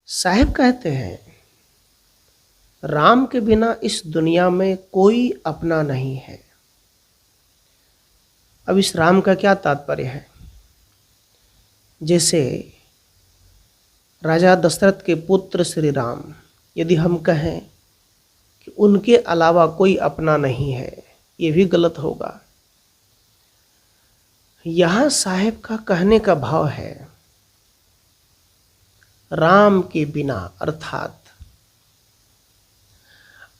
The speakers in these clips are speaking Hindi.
साहिब कहते हैं, राम के बिना इस दुनिया में कोई अपना नहीं है। अब इस राम का क्या तात्पर्य है? जैसे राजा दशरथ के पुत्र श्री राम, यदि हम कहें कि उनके अलावा कोई अपना नहीं है, ये भी गलत होगा। यहाँ साहिब का कहने का भाव है, राम के बिना अर्थात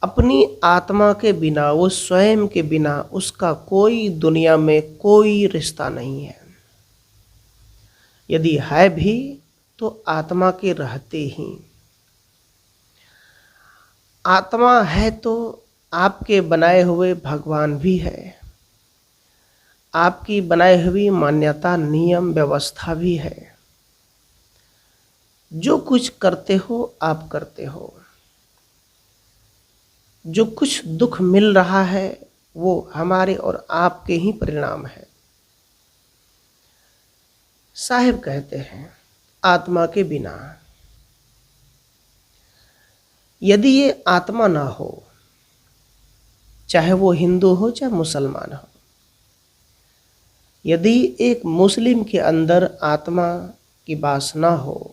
अपनी आत्मा के बिना, वो स्वयं के बिना उसका कोई दुनिया में कोई रिश्ता नहीं है। यदि है भी तो आत्मा के रहते ही। आत्मा है तो आपके बनाए हुए भगवान भी है, आपकी बनाई हुई मान्यता नियम व्यवस्था भी है। जो कुछ करते हो आप करते हो, जो कुछ दुख मिल रहा है वो हमारे और आपके ही परिणाम है। साहिब कहते हैं, आत्मा के बिना, यदि ये आत्मा ना हो, चाहे वो हिंदू हो चाहे मुसलमान हो, यदि एक मुस्लिम के अंदर आत्मा की वासना हो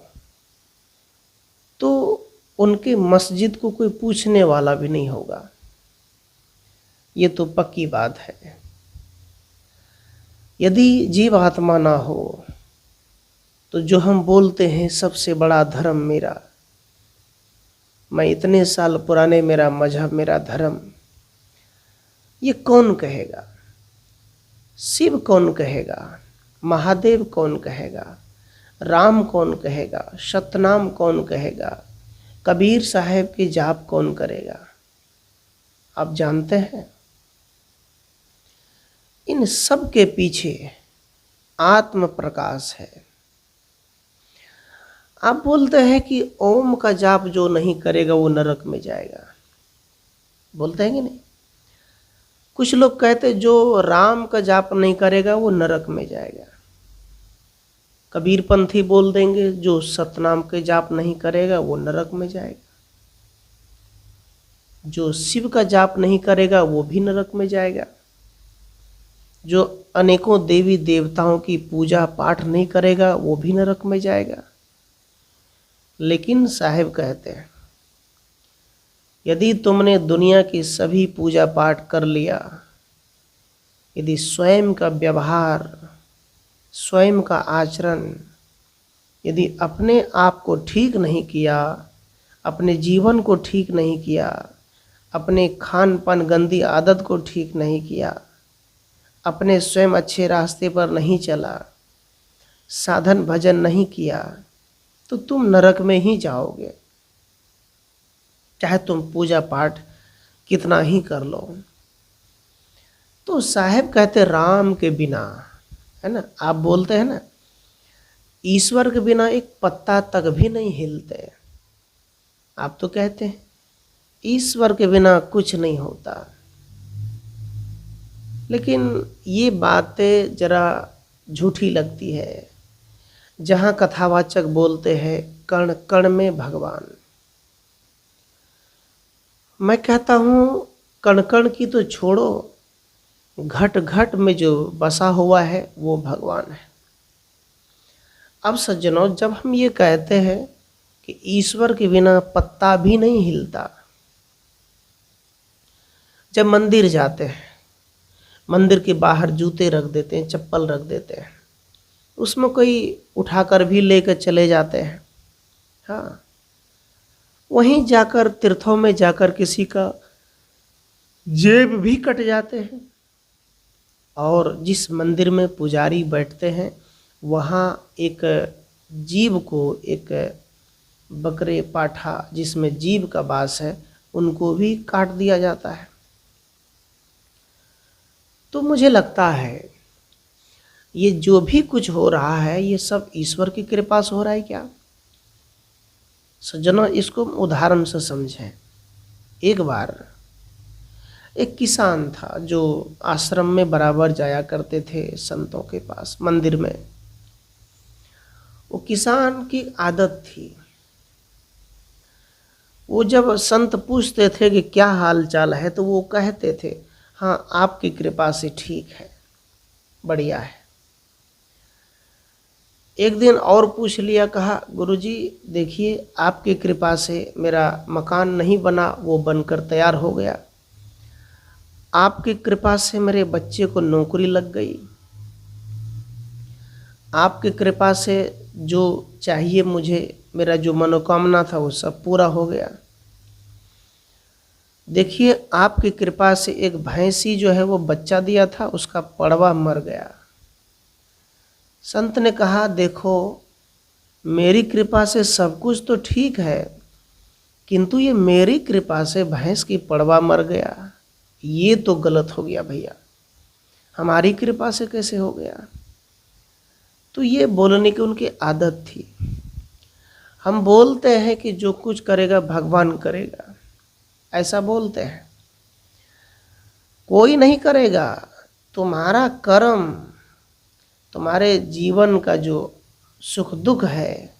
तो उनके मस्जिद को कोई पूछने वाला भी नहीं होगा। ये तो पक्की बात है। यदि जीव आत्मा ना हो तो जो हम बोलते हैं सबसे बड़ा धर्म मेरा, मैं इतने साल पुराने, मेरा मजहब, मेरा धर्म, ये कौन कहेगा? शिव कौन कहेगा? महादेव कौन कहेगा? राम कौन कहेगा? सतनाम कौन कहेगा? कबीर साहब के जाप कौन करेगा? आप जानते हैं, इन सब के पीछे आत्म प्रकाश है। आप बोलते हैं कि ओम का जाप जो नहीं करेगा वो नरक में जाएगा, बोलते हैं कि नहीं? कुछ लोग कहते हैं जो राम का जाप नहीं करेगा वो नरक में जाएगा। कबीरपंथी बोल देंगे जो सतनाम के जाप नहीं करेगा वो नरक में जाएगा। जो शिव का जाप नहीं करेगा वो भी नरक में जाएगा। जो अनेकों देवी देवताओं की पूजा पाठ नहीं करेगा वो भी नरक में जाएगा। लेकिन साहिब कहते हैं, यदि तुमने दुनिया की सभी पूजा पाठ कर लिया, यदि स्वयं का व्यवहार, स्वयं का आचरण, यदि अपने आप को ठीक नहीं किया, अपने जीवन को ठीक नहीं किया, अपने खान पान गंदी आदत को ठीक नहीं किया, अपने स्वयं अच्छे रास्ते पर नहीं चला, साधन भजन नहीं किया, तो तुम नरक में ही जाओगे, चाहे तुम पूजा पाठ कितना ही कर लो। तो साहब कहते राम के बिना, है ना, आप बोलते हैं ना, ईश्वर के बिना एक पत्ता तक भी नहीं हिलते। आप तो कहते हैं ईश्वर के बिना कुछ नहीं होता। लेकिन ये बातें जरा झूठी लगती है। जहाँ कथावाचक बोलते हैं कण कण में भगवान, मैं कहता हूँ कण कण की तो छोड़ो, घट घट में जो बसा हुआ है वो भगवान है। अब सज्जनों, जब हम ये कहते हैं कि ईश्वर के बिना पत्ता भी नहीं हिलता, जब मंदिर जाते हैं, मंदिर के बाहर जूते रख देते हैं, चप्पल रख देते हैं, उसमें कोई उठाकर भी लेकर चले जाते हैं। हाँ, वहीं जाकर तीर्थों में जाकर किसी का जेब भी कट जाते हैं। और जिस मंदिर में पुजारी बैठते हैं वहाँ एक जीव को, एक बकरे पाठा जिसमें जीव का वास है, उनको भी काट दिया जाता है। तो मुझे लगता है ये जो भी कुछ हो रहा है ये सब ईश्वर की कृपा से हो रहा है क्या? सज्जनों, इसको उदाहरण से समझें। एक बार एक किसान था जो आश्रम में बराबर जाया करते थे संतों के पास, मंदिर में। वो किसान की आदत थी वो जब संत पूछते थे कि क्या हाल चाल है तो वो कहते थे, हाँ आपकी कृपा से ठीक है, बढ़िया है। एक दिन और पूछ लिया, कहा गुरुजी देखिए आपकी कृपा से मेरा मकान नहीं बना, वो बनकर तैयार हो गया। आपकी कृपा से मेरे बच्चे को नौकरी लग गई। आपकी कृपा से जो चाहिए मुझे, मेरा जो मनोकामना था वो सब पूरा हो गया। देखिए आपकी कृपा से एक भैंसी जो है वो बच्चा दिया था, उसका पड़वा मर गया। संत ने कहा देखो मेरी कृपा से सब कुछ तो ठीक है, किंतु ये मेरी कृपा से भैंस की पड़वा मर गया, ये तो गलत हो गया भैया, हमारी कृपा से कैसे हो गया। तो ये बोलने की उनकी आदत थी। हम बोलते हैं कि जो कुछ करेगा भगवान करेगा, ऐसा बोलते हैं, कोई नहीं करेगा। तुम्हारा कर्म, तुम्हारे जीवन का जो सुख दुख है,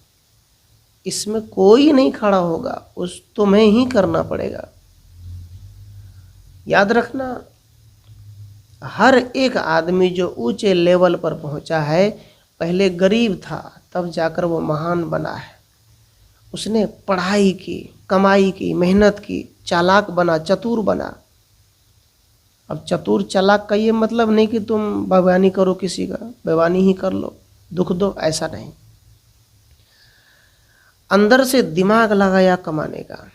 इसमें कोई नहीं खड़ा होगा, उस तुम्हें ही करना पड़ेगा। याद रखना, हर एक आदमी जो ऊंचे लेवल पर पहुंचा है, पहले गरीब था तब जाकर वो महान बना है। उसने पढ़ाई की, कमाई की, मेहनत की, चालाक बना, चतुर बना। अब चतुर चालाक का ये मतलब नहीं कि तुम बेईमानी करो, किसी का बेईमानी ही कर लो, दुख दो, ऐसा नहीं। अंदर से दिमाग लगाया कमाने का,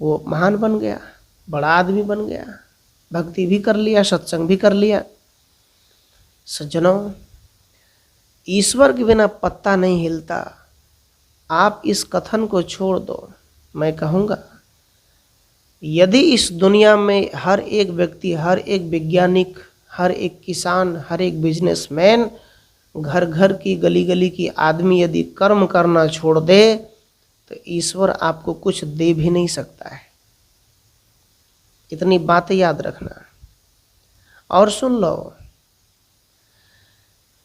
वो महान बन गया, बड़ा आदमी बन गया, भक्ति भी कर लिया, सत्संग भी कर लिया। सज्जनों, ईश्वर के बिना पत्ता नहीं हिलता। आप इस कथन को छोड़ दो। मैं कहूँगा यदि इस दुनिया में हर एक व्यक्ति, हर एक वैज्ञानिक, हर एक किसान, हर एक बिजनेसमैन, घर घर की, गली गली की आदमी यदि कर्म करना छोड़ दे तो ईश्वर आपको कुछ दे भी नहीं सकता है। इतनी बातें याद रखना। और सुन लो,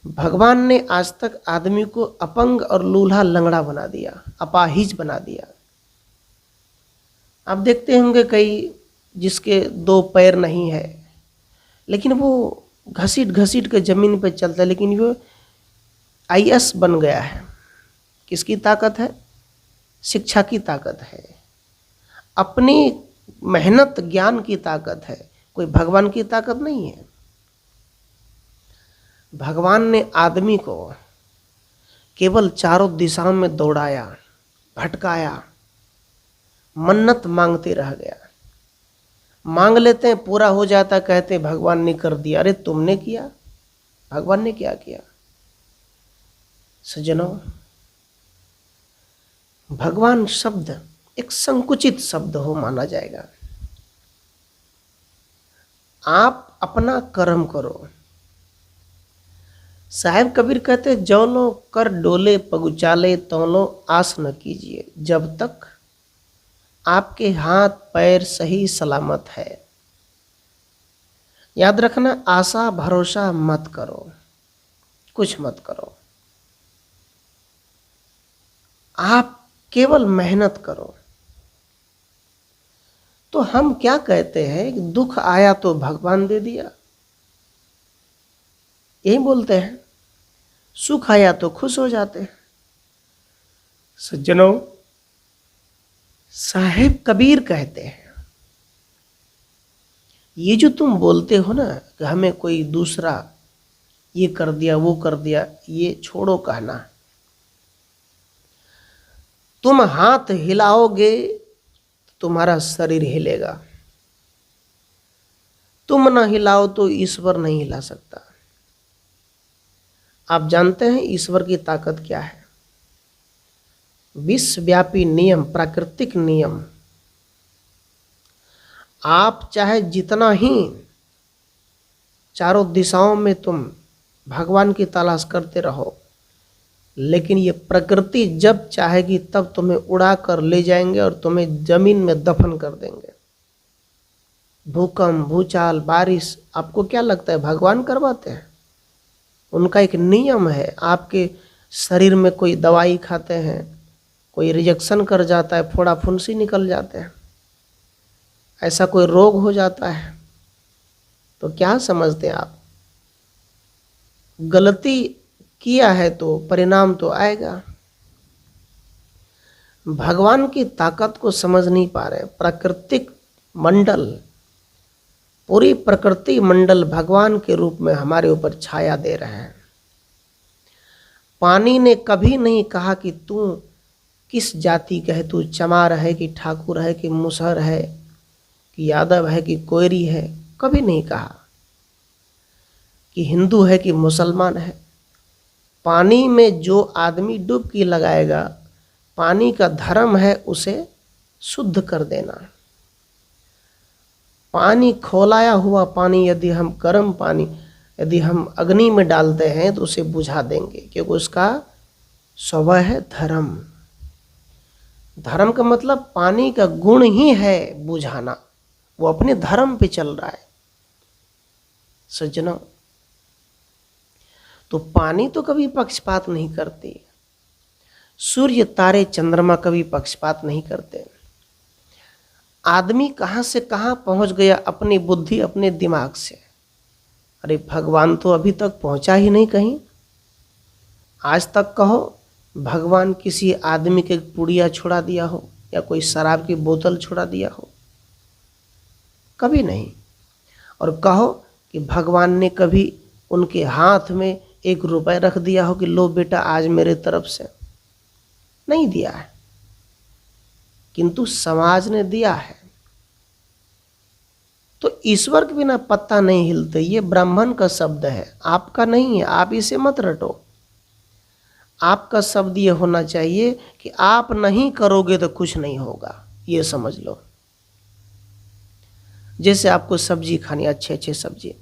भगवान ने आज तक आदमी को अपंग और लूल्हा लंगड़ा बना दिया, अपाहिज बना दिया। आप देखते होंगे कई जिसके 2 पैर नहीं है, लेकिन वो घसीट घसीट के जमीन पर चलता है, लेकिन वो IAS बन गया है। किसकी ताकत है? शिक्षा की ताकत है, अपनी मेहनत ज्ञान की ताकत है, कोई भगवान की ताकत नहीं है। भगवान ने आदमी को केवल चारों दिशाओं में दौड़ाया, भटकाया, मन्नत मांगते रह गया। मांग लेते हैं, पूरा हो जाता, कहते भगवान ने कर दिया। अरे तुमने किया? भगवान ने क्या किया? सज्जनों, भगवान शब्द एक संकुचित शब्द हो माना जाएगा। आप अपना कर्म करो। साहेब कबीर कहते जौनो कर डोले पगुचाले तौलो आस न कीजिए, जब तक आपके हाथ पैर सही सलामत है। याद रखना, आशा भरोसा मत करो, कुछ मत करो। आप केवल मेहनत करो। तो हम क्या कहते हैं कि दुख आया तो भगवान दे दिया, यही बोलते हैं। सुख आया तो खुश हो जाते हैं। सज्जनों, साहेब कबीर कहते हैं, ये जो तुम बोलते हो ना कि हमें कोई दूसरा ये कर दिया, वो कर दिया, ये छोड़ो कहना। तुम हाथ हिलाओगे तुम्हारा शरीर हिलेगा, तुम ना हिलाओ तो ईश्वर नहीं हिला सकता। आप जानते हैं ईश्वर की ताकत क्या है? विश्वव्यापी नियम, प्राकृतिक नियम। आप चाहे जितना ही चारों दिशाओं में तुम भगवान की तलाश करते रहो, लेकिन ये प्रकृति जब चाहेगी तब तुम्हें उड़ा कर ले जाएंगे और तुम्हें जमीन में दफन कर देंगे। भूकंप, भूचाल, बारिश, आपको क्या लगता है भगवान करवाते हैं? उनका एक नियम है। आपके शरीर में कोई दवाई खाते हैं, कोई रिजेक्शन कर जाता है, फोड़ा फुंसी निकल जाते हैं, ऐसा कोई रोग हो जाता है, तो क्या समझते हैं आप? गलती किया है तो परिणाम तो आएगा। भगवान की ताकत को समझ नहीं पा रहे। प्राकृतिक मंडल, पूरी प्रकृति मंडल भगवान के रूप में हमारे ऊपर छाया दे रहे हैं। पानी ने कभी नहीं कहा कि तू किस जाति का है, तू चमार है कि ठाकुर है कि मुसहर है कि यादव है कि कोयरी है, कभी नहीं कहा कि हिंदू है कि मुसलमान है। पानी में जो आदमी डुबकी लगाएगा, पानी का धर्म है उसे शुद्ध कर देना। पानी खौलाया हुआ पानी यदि हम गर्म पानी यदि हम अग्नि में डालते हैं तो उसे बुझा देंगे, क्योंकि उसका स्वभाव है धर्म। धर्म का मतलब पानी का गुण ही है बुझाना, वो अपने धर्म पे चल रहा है सज्जनों। तो पानी तो कभी पक्षपात नहीं करती, सूर्य तारे चंद्रमा कभी पक्षपात नहीं करते। आदमी कहाँ से कहाँ पहुँच गया अपनी बुद्धि अपने दिमाग से। अरे भगवान तो अभी तक पहुँचा ही नहीं कहीं। आज तक कहो भगवान किसी आदमी के पुड़िया छुड़ा दिया हो या कोई शराब की बोतल छुड़ा दिया हो, कभी नहीं। और कहो कि भगवान ने कभी उनके हाथ में 1 रुपया रख दिया हो कि लो बेटा आज मेरे तरफ से, नहीं दिया है, किंतु समाज ने दिया है। तो ईश्वर के बिना पत्ता नहीं हिलते, ये ब्राह्मण का शब्द है, आपका नहीं है, आप इसे मत रटो। आपका शब्द ये होना चाहिए कि आप नहीं करोगे तो कुछ नहीं होगा, ये समझ लो। जैसे आपको सब्जी खानी, अच्छे अच्छे सब्जी,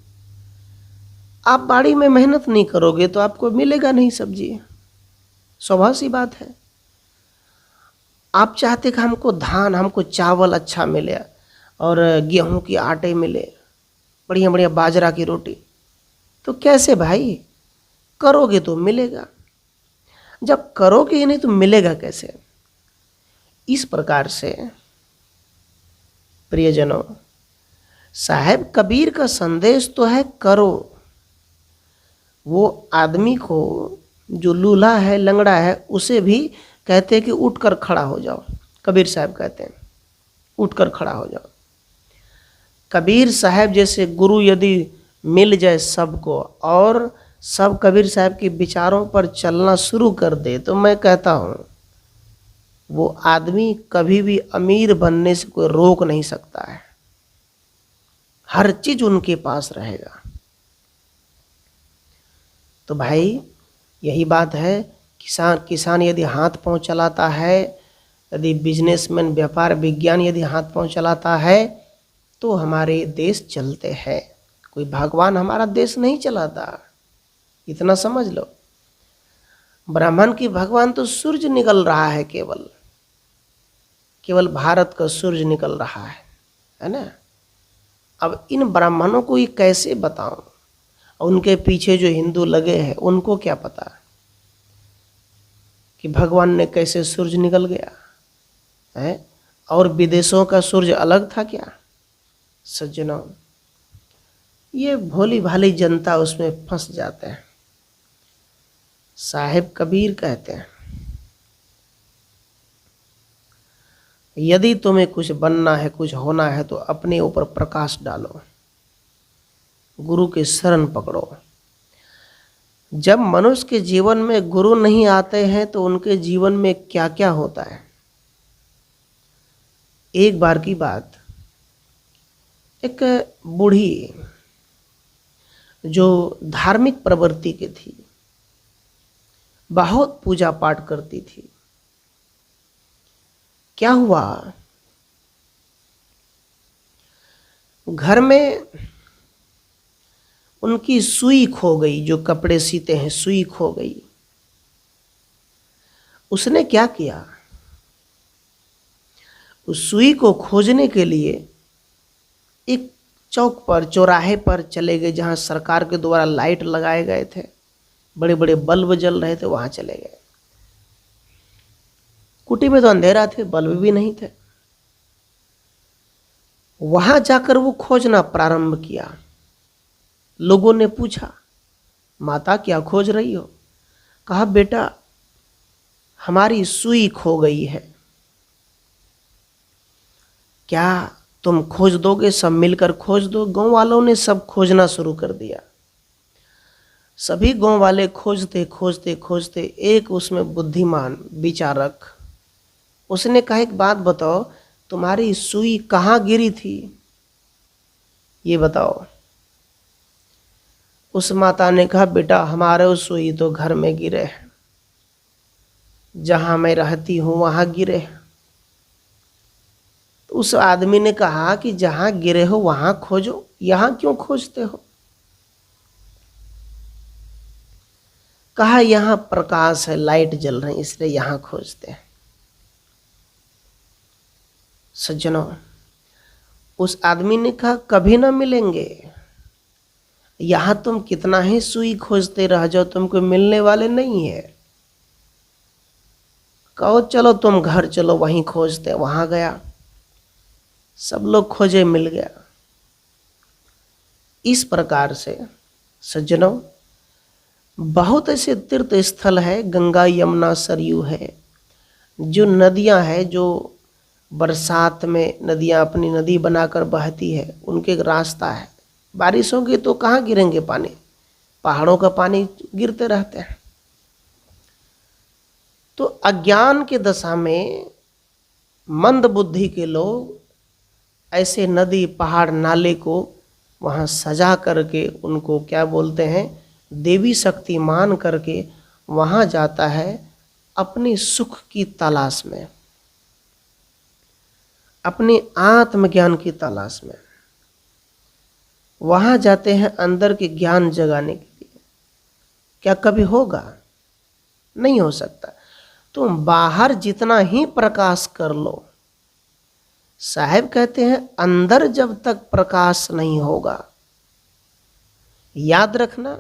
आप बाड़ी में मेहनत नहीं करोगे तो आपको मिलेगा नहीं सब्जी, स्वभाव सी बात है। आप चाहते कि हमको धान, हमको चावल अच्छा मिले और गेहूं की आटे मिले, बढ़िया बढ़िया बाजरा की रोटी, तो कैसे भाई? करोगे तो मिलेगा, जब करोगे ही नहीं तो मिलेगा कैसे? इस प्रकार से प्रियजनों, साहेब कबीर का संदेश तो है करो। वो आदमी को जो लूल्हा है, लंगड़ा है, उसे भी कहते हैं कि उठकर खड़ा हो जाओ। कबीर साहब कहते हैं उठकर खड़ा हो जाओ। कबीर साहब जैसे गुरु यदि मिल जाए सबको और सब कबीर साहब के विचारों पर चलना शुरू कर दे, तो मैं कहता हूँ वो आदमी कभी भी अमीर बनने से कोई रोक नहीं सकता है। हर चीज उनके पास रहेगा। तो भाई यही बात है, किसान यदि हाथ पांव चलाता है, यदि बिजनेसमैन व्यापार विज्ञान यदि हाथ पांव चलाता है तो हमारे देश चलते हैं। कोई भगवान हमारा देश नहीं चलाता, इतना समझ लो। ब्राह्मण की भगवान तो सूरज निकल रहा है, केवल भारत का सूरज निकल रहा है ना। अब इन ब्राह्मणों को ये कैसे बताऊं? उनके पीछे जो हिंदू लगे हैं उनको क्या पता कि भगवान ने कैसे सूरज निकल गया है? और विदेशों का सूरज अलग था क्या? सज्जनों, ये भोली भाली जनता उसमें फंस जाते हैं। साहिब कबीर कहते हैं, यदि तुम्हें कुछ बनना है, कुछ होना है, तो अपने ऊपर प्रकाश डालो, गुरु के शरण पकड़ो। जब मनुष्य के जीवन में गुरु नहीं आते हैं तो उनके जीवन में क्या क्या होता है। एक बार की बात, एक बूढ़ी जो धार्मिक प्रवृत्ति की थी, बहुत पूजा पाठ करती थी, क्या हुआ, घर में उनकी सुई खो गई, जो कपड़े सीते हैं सुई खो गई। उसने क्या किया, उस सुई को खोजने के लिए एक चौक पर, चौराहे पर चले गए, जहां सरकार के द्वारा लाइट लगाए गए थे, बड़े बड़े बल्ब जल रहे थे, वहां चले गए। कुटी में तो अंधेरा थे, बल्ब भी नहीं थे। वहां जाकर वो खोजना प्रारंभ किया। लोगों ने पूछा, माता क्या खोज रही हो? कहा, बेटा हमारी सुई खो गई है, क्या तुम खोज दोगे? सब मिलकर खोज दो। गांव वालों ने सब खोजना शुरू कर दिया। सभी गांव वाले खोजते खोजते खोजते, एक उसमें बुद्धिमान विचारक, उसने कहा, एक बात बताओ, तुम्हारी सुई कहाँ गिरी थी, ये बताओ। उस माता ने कहा, बेटा हमारे सुई तो घर में गिरे हैं, जहां मैं रहती हूं वहां गिरे हैं। तो उस आदमी ने कहा कि जहां गिरे हो वहां खोजो, यहां क्यों खोजते हो? कहा, यहां प्रकाश है, लाइट जल रही, इसलिए यहां खोजते हैं। सज्जनों, उस आदमी ने कहा, कभी ना मिलेंगे, यहां तुम कितना ही सुई खोजते रह जाओ, तुमको मिलने वाले नहीं है। कहो चलो तुम घर चलो, वहीं खोजते। वहां गया, सब लोग खोजे, मिल गया। इस प्रकार से सज्जनों, बहुत ऐसे तीर्थ स्थल है, गंगा यमुना सरयू है, जो नदियां है, जो बरसात में नदियां अपनी नदी बनाकर बहती है, उनके एक रास्ता है। बारिश होगी तो कहाँ गिरेंगे पानी? पहाड़ों का पानी गिरते रहते हैं। तो अज्ञान के दशा में मंद बुद्धि के लोग ऐसे नदी पहाड़ नाले को वहाँ सजा करके, उनको क्या बोलते हैं, देवी शक्ति मान करके वहाँ जाता है अपने सुख की तलाश में, अपने आत्मज्ञान की तलाश में। वहाँ जाते हैं अंदर के ज्ञान जगाने के लिए। क्या कभी होगा? नहीं हो सकता। तुम बाहर जितना ही प्रकाश कर लो, साहब कहते हैं अंदर जब तक प्रकाश नहीं होगा, याद रखना,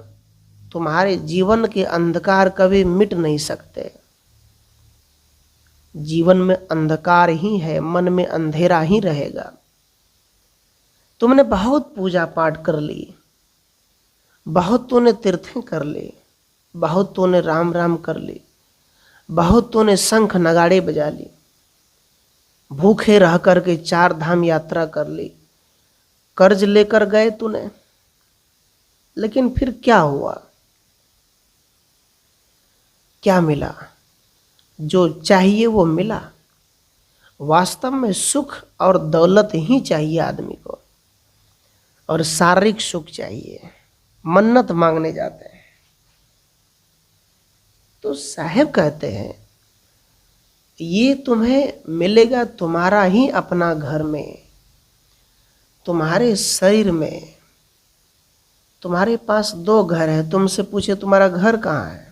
तुम्हारे जीवन के अंधकार कभी मिट नहीं सकते। जीवन में अंधकार ही है, मन में अंधेरा ही रहेगा। तुमने बहुत पूजा पाठ कर ली, बहुत तूने तीर्थें कर ली, बहुत तूने राम राम कर ली, बहुत तूने शंख नगाड़े बजा ली, भूखे रह करके 4 धाम यात्रा कर ली, कर्ज लेकर गए तूने, लेकिन फिर क्या हुआ? क्या मिला? जो चाहिए वो मिला? वास्तव में सुख और दौलत ही चाहिए आदमी को, और शारीरिक सुख चाहिए। मन्नत मांगने जाते हैं तो साहब कहते हैं ये तुम्हें मिलेगा तुम्हारा ही अपना घर में, तुम्हारे शरीर में। तुम्हारे पास 2 घर है, तुमसे पूछे तुम्हारा घर कहाँ है,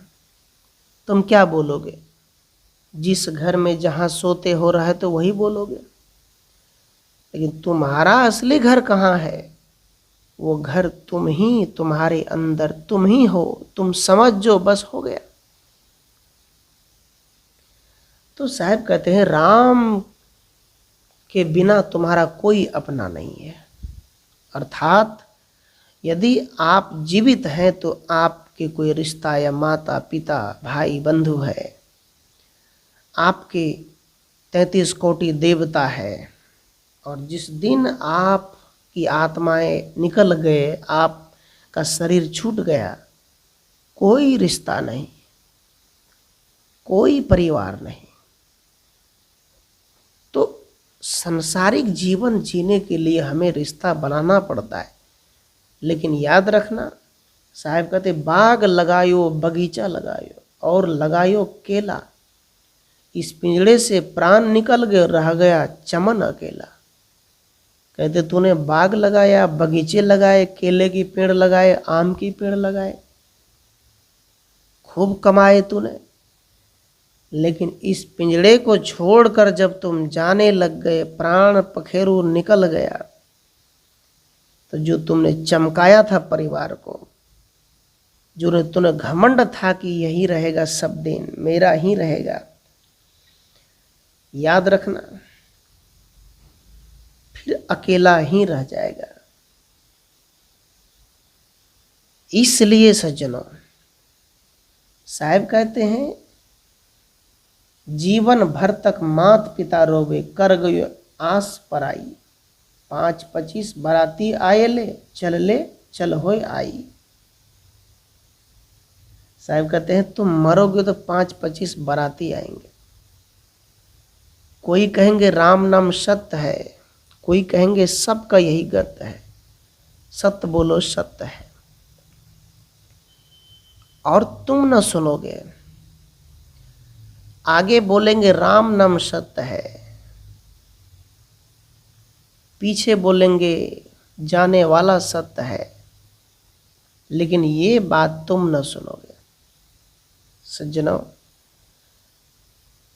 तुम क्या बोलोगे? जिस घर में जहाँ सोते हो रहा है तो वही बोलोगे। लेकिन तुम्हारा असली घर कहाँ है? वो घर तुम ही, तुम्हारे अंदर तुम ही हो। तुम समझ जो, बस हो गया। तो साहब कहते हैं राम के बिना तुम्हारा कोई अपना नहीं है। अर्थात यदि आप जीवित हैं तो आपके कोई रिश्ता या माता पिता भाई बंधु है, आपके 33 कोटि देवता है, और जिस दिन आपकी आत्माएं निकल गए, आपका शरीर छूट गया, कोई रिश्ता नहीं, कोई परिवार नहीं। तो सांसारिक जीवन जीने के लिए हमें रिश्ता बनाना पड़ता है। लेकिन याद रखना, साहब कहते बाग लगायो बगीचा लगायो और लगायो केला, इस पिंजड़े से प्राण निकल गए, रह गया चमन अकेला। कहते तूने बाग लगाया, बगीचे लगाए, केले की पेड़ लगाए, आम की पेड़ लगाए, खूब कमाए तूने, लेकिन इस पिंजड़े को छोड़कर जब तुम जाने लग गए, प्राण पखेरु निकल गया, तो जो तुमने चमकाया था परिवार को, जो तूने घमंड था कि यही रहेगा सब दिन, मेरा ही रहेगा, याद रखना, फिर अकेला ही रह जाएगा। इसलिए सज्जनों, साहब कहते हैं जीवन भर तक मात पिता रोवे, कर गयो आस पराई। 5-25 बराती आए ले चल होए आई। साहब कहते हैं तुम मरोगे तो 5-25 बराती आएंगे। कोई कहेंगे राम नाम सत्य है, कोई कहेंगे सबका यही गत है। सत्य बोलो सत्य है, और तुम न सुनोगे। आगे बोलेंगे राम नाम सत्य है, पीछे बोलेंगे जाने वाला सत्य है, लेकिन ये बात तुम न सुनोगे। सज्जनों,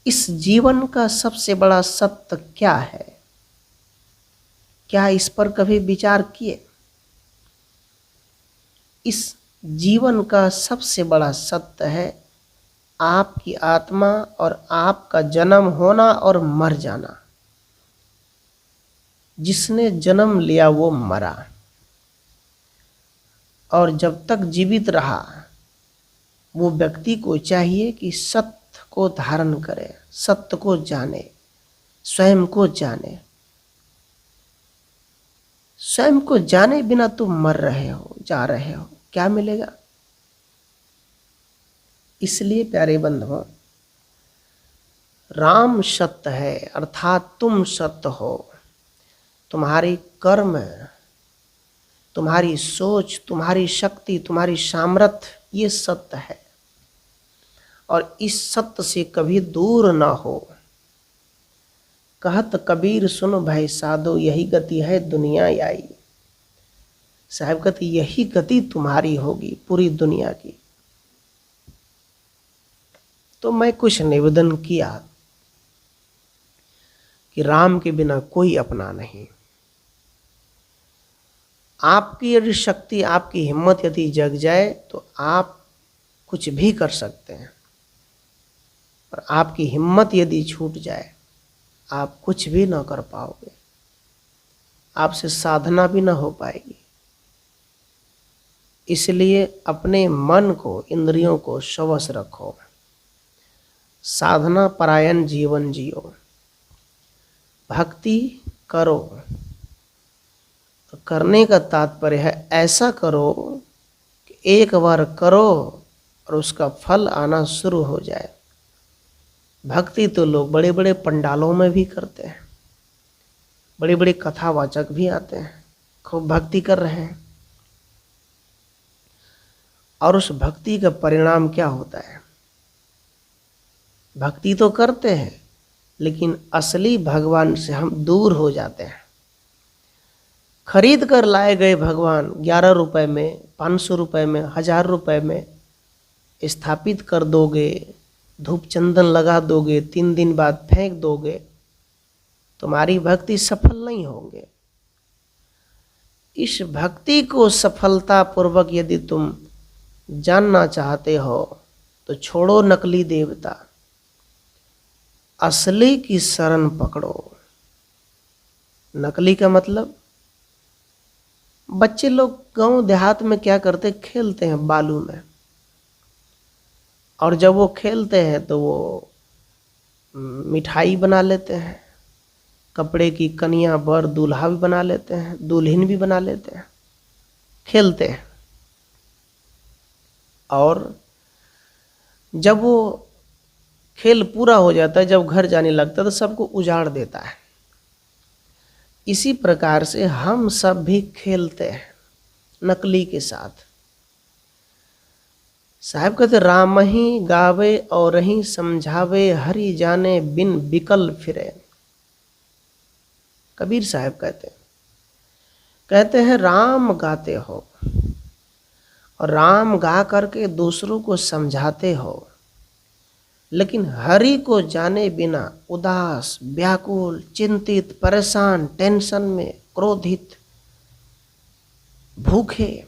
इस जीवन का सबसे बड़ा सत्य क्या है? क्या इस पर कभी विचार किए? इस जीवन का सबसे बड़ा सत्य है आपकी आत्मा और आपका जन्म होना और मर जाना। जिसने जन्म लिया वो मरा, और जब तक जीवित रहा वो व्यक्ति को चाहिए कि सत्य को धारण करे, सत्य को जाने, स्वयं को जाने। स्वयं को जाने बिना तुम मर रहे हो, जा रहे हो, क्या मिलेगा? इसलिए प्यारे बंधुओं, राम सत्य है, अर्थात तुम सत्य हो। तुम्हारी कर्म, तुम्हारी सोच, तुम्हारी शक्ति, तुम्हारी सामर्थ्य, ये सत्य है, और इस सत्य से कभी दूर ना हो। कहत कबीर सुन भाई साधो, यही गति है दुनिया आई। साहब कहते यही गति तुम्हारी होगी पूरी दुनिया की। तो मैं कुछ निवेदन किया कि राम के बिना कोई अपना नहीं। आपकी यदि शक्ति, आपकी हिम्मत यदि जग जाए तो आप कुछ भी कर सकते हैं, और आपकी हिम्मत यदि छूट जाए आप कुछ भी ना कर पाओगे, आपसे साधना भी ना हो पाएगी। इसलिए अपने मन को, इंद्रियों को शवश रखो, साधना परायण जीवन जियो, भक्ति करो। तो करने का तात्पर्य है ऐसा करो कि एक बार करो और उसका फल आना शुरू हो जाए। भक्ति तो लोग बड़े बड़े पंडालों में भी करते हैं, बड़े बड़े कथावाचक भी आते हैं, खूब भक्ति कर रहे हैं, और उस भक्ति का परिणाम क्या होता है? भक्ति तो करते हैं, लेकिन असली भगवान से हम दूर हो जाते हैं। खरीद कर लाए गए भगवान 11 रुपए में, 500 रुपए में, 1000 रुपए में स्थापित कर दोगे, धूप चंदन लगा दोगे, 3 दिन बाद फेंक दोगे, तुम्हारी भक्ति सफल नहीं होंगे। इस भक्ति को सफलता पूर्वक यदि तुम जानना चाहते हो तो छोड़ो नकली देवता, असली की शरण पकड़ो। नकली का मतलब, बच्चे लोग गांव देहात में क्या करते, खेलते हैं बालू में, और जब वो खेलते हैं तो वो मिठाई बना लेते हैं, कपड़े की कनिया बर दूल्हा भी बना लेते हैं, दुल्हन भी बना लेते हैं, खेलते हैं। और जब वो खेल पूरा हो जाता है, जब घर जाने लगता है तो सबको उजाड़ देता है। इसी प्रकार से हम सब भी खेलते हैं नकली के साथ। साहब कहते राम ही गावे और ही समझावे, हरि जाने बिन बिकल फिरे। कबीर साहब कहते हैं राम गाते हो और राम गा करके दूसरों को समझाते हो, लेकिन हरि को जाने बिना उदास, व्याकुल, चिंतित, परेशान, टेंशन में, क्रोधित, भूखे,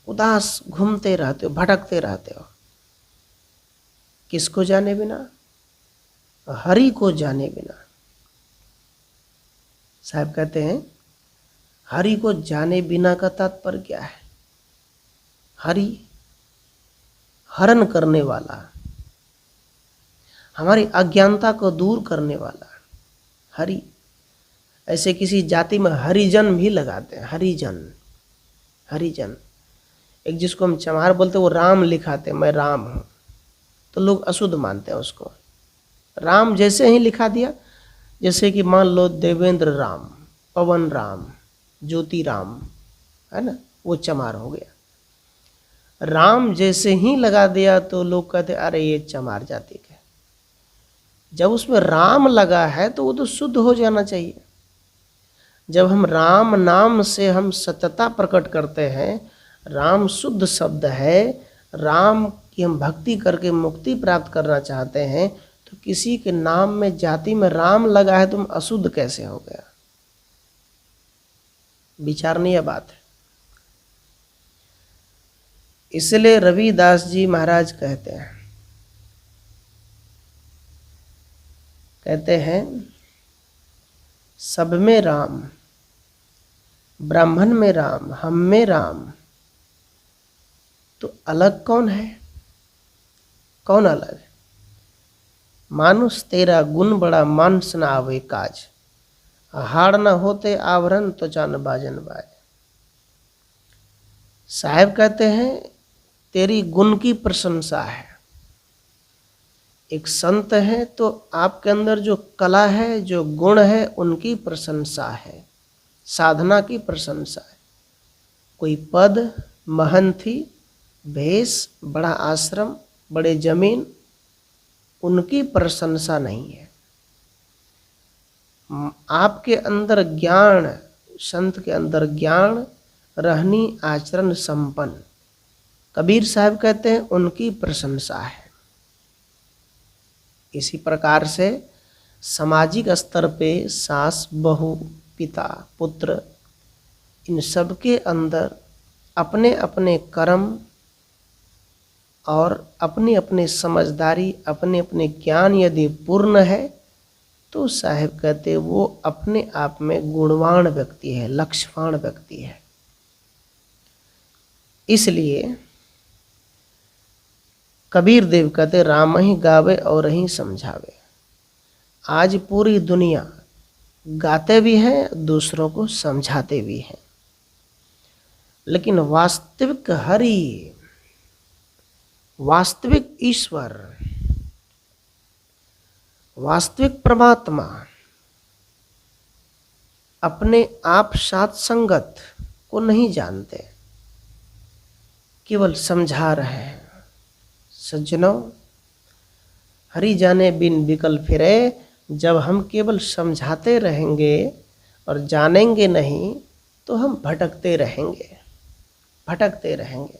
उदास घूमते रहते हो, भटकते रहते हो। किसको जाने बिना? हरि को जाने बिना। साहब कहते हैं हरि को जाने बिना का तात्पर्य क्या है? हरि हरण करने वाला, हमारी अज्ञानता को दूर करने वाला हरि। ऐसे किसी जाति में हरिजन भी लगाते हैं, हरिजन, हरिजन। एक जिसको हम चमार बोलते हैं वो राम लिखाते हैं, मैं राम हूँ, तो लोग अशुद्ध मानते हैं उसको। राम जैसे ही लिखा दिया, जैसे कि मान लो देवेंद्र राम, पवन राम, ज्योति राम, है ना, वो चमार हो गया। राम जैसे ही लगा दिया तो लोग कहते अरे ये चमार जाति का है। जब उसमें राम लगा है तो वो तो शुद्ध हो जाना चाहिए। जब हम राम नाम से हम सत्यता प्रकट करते हैं, राम शुद्ध शब्द है, राम की हम भक्ति करके मुक्ति प्राप्त करना चाहते हैं, तो किसी के नाम में जाति में राम लगा है तुम अशुद्ध कैसे हो गया? विचारणीय बात है। इसलिए रविदास जी महाराज कहते हैं सब में राम, ब्राह्मण में राम, हम में राम, तो अलग कौन है? कौन अलग है? मानुष तेरा गुण बड़ा, मानस न आवे काज, हाड़ न होते आवरण तो चान बाजन बाज। साहब कहते हैं तेरी गुण की प्रशंसा है। एक संत है तो आपके अंदर जो कला है, जो गुण है, उनकी प्रशंसा है, साधना की प्रशंसा है। कोई पद, महंती, भेष, बड़ा आश्रम, बड़े जमीन, उनकी प्रशंसा नहीं है। आपके अंदर ज्ञान, संत के अंदर ज्ञान, रहनी आचरण संपन्न, कबीर साहब कहते हैं उनकी प्रशंसा है। इसी प्रकार से सामाजिक स्तर पे सास, बहू, पिता, पुत्र, इन सब के अंदर अपने अपने कर्म और अपनी अपनी समझदारी, अपने अपने ज्ञान यदि पूर्ण है तो साहब कहते वो अपने आप में गुणवान व्यक्ति है, लक्ष्यवान व्यक्ति है। इसलिए कबीर देव कहते राम ही गावे और ही समझावे। आज पूरी दुनिया गाते भी हैं, दूसरों को समझाते भी हैं, लेकिन वास्तविक हरि, वास्तविक ईश्वर, वास्तविक परमात्मा अपने आप साथ संगत को नहीं जानते, केवल समझा रहे हैं। सज्जनों, हरि जाने बिन विकल फिरे। जब हम केवल समझाते रहेंगे और जानेंगे नहीं तो हम भटकते रहेंगे, भटकते रहेंगे,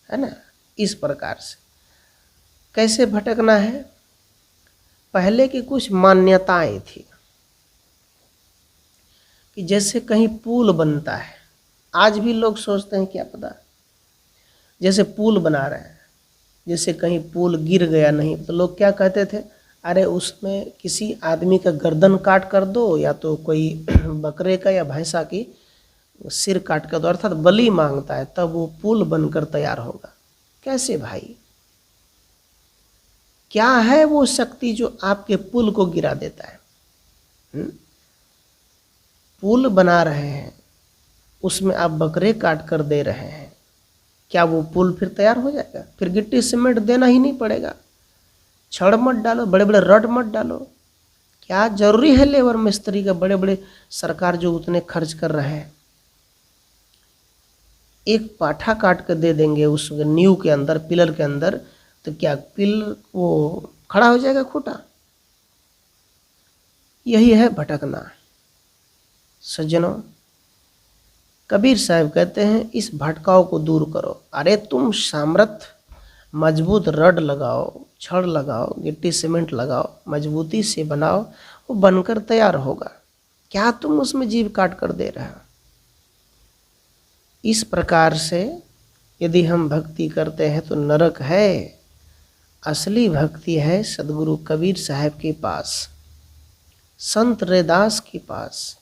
है ना। इस प्रकार से कैसे भटकना है? पहले की कुछ मान्यताएं थी कि जैसे कहीं पुल बनता है, आज भी लोग सोचते हैं क्या पता, जैसे पुल बना रहे हैं, जैसे कहीं पुल गिर गया नहीं तो लोग क्या कहते थे, अरे उसमें किसी आदमी का गर्दन काट कर दो, या तो कोई बकरे का या भैंसा की सिर काट कर दो, अर्थात बलि मांगता है, तब वो पुल बनकर तैयार होगा। कैसे भाई? क्या है वो शक्ति जो आपके पुल को गिरा देता है? पुल बना रहे हैं, उसमें आप बकरे काट कर दे रहे हैं, क्या वो पुल फिर तैयार हो जाएगा? फिर गिट्टी सीमेंट देना ही नहीं पड़ेगा, छड़ मत डालो, बड़े बड़े रड मत डालो। क्या जरूरी है लेबर मिस्त्री का, बड़े बड़े सरकार जो उतने खर्च कर रहे हैं, एक पाठा काट कर दे देंगे उस नींव के अंदर, पिलर के अंदर, तो क्या पिलर वो खड़ा हो जाएगा खूंटा? यही है भटकना। सज्जनों, कबीर साहब कहते हैं इस भटकाव को दूर करो। अरे तुम सामर्थ, मजबूत रड लगाओ, छड़ लगाओ, गिट्टी सीमेंट लगाओ, मजबूती से बनाओ, वो बनकर तैयार होगा। क्या तुम उसमें जीव काट कर दे रहे हो? इस प्रकार से यदि हम भक्ति करते हैं तो नरक है। असली भक्ति है सदगुरु कबीर साहब के पास, संत रैदास के पास,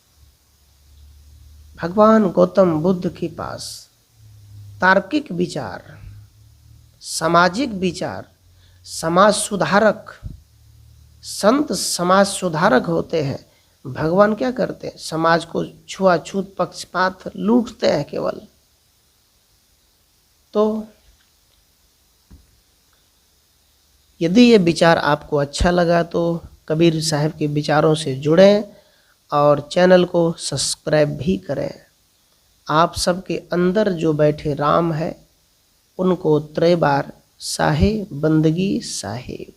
भगवान गौतम बुद्ध के पास तार्किक विचार, सामाजिक विचार, समाज सुधारक, संत समाज सुधारक होते हैं। भगवान क्या करते हैं? समाज को छुआछूत, पक्षपात लूटते हैं केवल। तो यदि ये विचार आपको अच्छा लगा तो कबीर साहब के विचारों से जुड़ें और चैनल को सब्सक्राइब भी करें। आप सबके अंदर जो बैठे राम है उनको 3 बार साहे बंदगी साहेब।